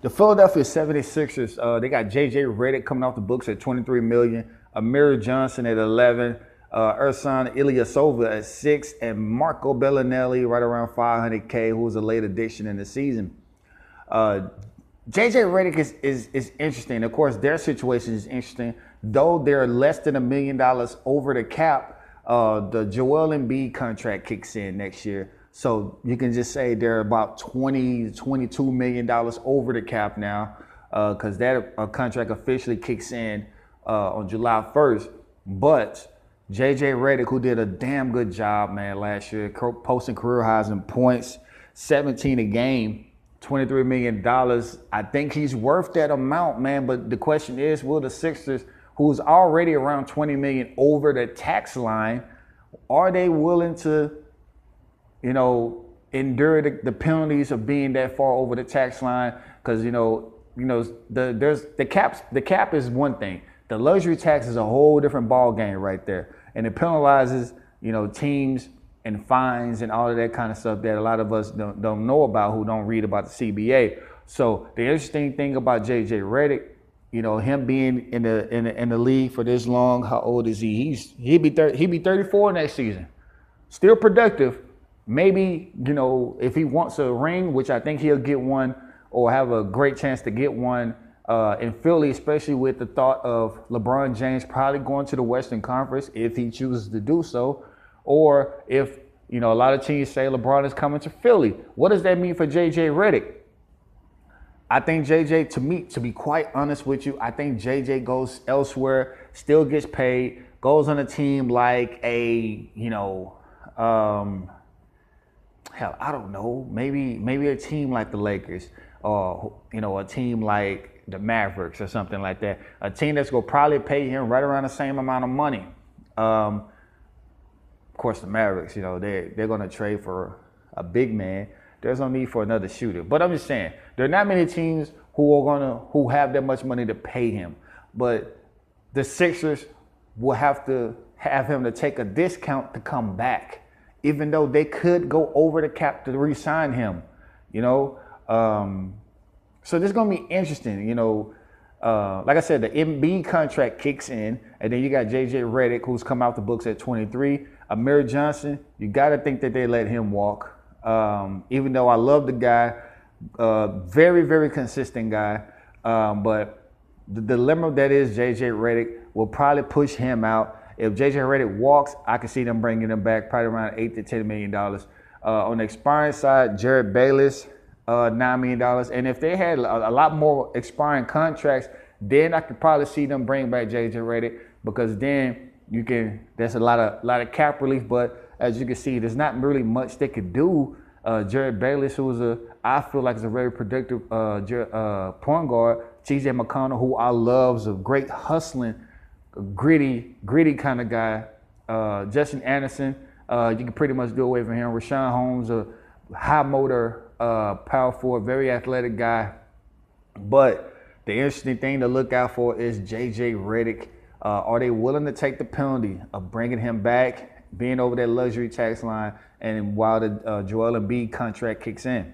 The Philadelphia 76ers, they got J.J. Redick coming off the books at 23 million, Amir Johnson at 11, Ersan Ilyasova at 6, and Marco Bellinelli right around 500K, who was a late addition in the season. Uh, JJ Redick is interesting. Of course, their situation is interesting. Though they're less than $1 million over the cap, the Joel Embiid contract kicks in next year. So you can just say they're about $20 to $22 million over the cap now, because that contract officially kicks in on July 1st. But JJ Redick, who did a damn good job, man, last year, posting career highs in points, 17 a game, $23 million. I think he's worth that amount, man. But the question is, will the Sixers, who's already around 20 million over the tax line, are they willing to, endure the penalties of being that far over the tax line? Because the cap is one thing. The luxury tax is a whole different ball game right there, and it penalizes teams and fines and all of that kind of stuff that a lot of us don't know about, who don't read about the CBA. So the interesting thing about JJ Redick, him being in the league for this long, how old is he? He'd be 34 next season. Still productive. Maybe, if he wants a ring, which I think he'll get one, or have a great chance to get one in Philly, especially with the thought of LeBron James probably going to the Western Conference if he chooses to do so. Or if, a lot of teams say LeBron is coming to Philly. What does that mean for JJ Redick? I think JJ, to be quite honest with you, I think JJ goes elsewhere, still gets paid, goes on a team like hell, I don't know, maybe a team like the Lakers, or a team like the Mavericks or something like that. A team that's gonna probably pay him right around the same amount of money. Of course, the Mavericks, they're going to trade for a big man. There's no need for another shooter. But I'm just saying, there are not many teams who have that much money to pay him. But the Sixers will have to have him to take a discount to come back, even though they could go over the cap to re-sign him. So this is going to be interesting. Like I said, the Embiid contract kicks in, and then you got JJ Redick, who's come out the books at 23. Amir Johnson, you got to think that they let him walk. Even though I love the guy, very, very consistent guy. But the dilemma that is JJ Redick will probably push him out. If JJ Redick walks, I can see them bringing him back probably around $8 to $10 million. On the expiring side, Jared Bayless, $9 million. And if they had a lot more expiring contracts, then I could probably see them bring back JJ Redick, because then there's a lot of cap relief. But as you can see, there's not really much they could do. Jared Bayless, I feel like is a very productive point guard. TJ McConnell, who I love, is a great hustling, gritty kind of guy. Justin Anderson, you can pretty much do away from him. Rashawn Holmes, a high motor power forward, very athletic guy. But the interesting thing to look out for is JJ Redick. Are they willing to take the penalty of bringing him back, being over that luxury tax line, and while the Joel Embiid contract kicks in?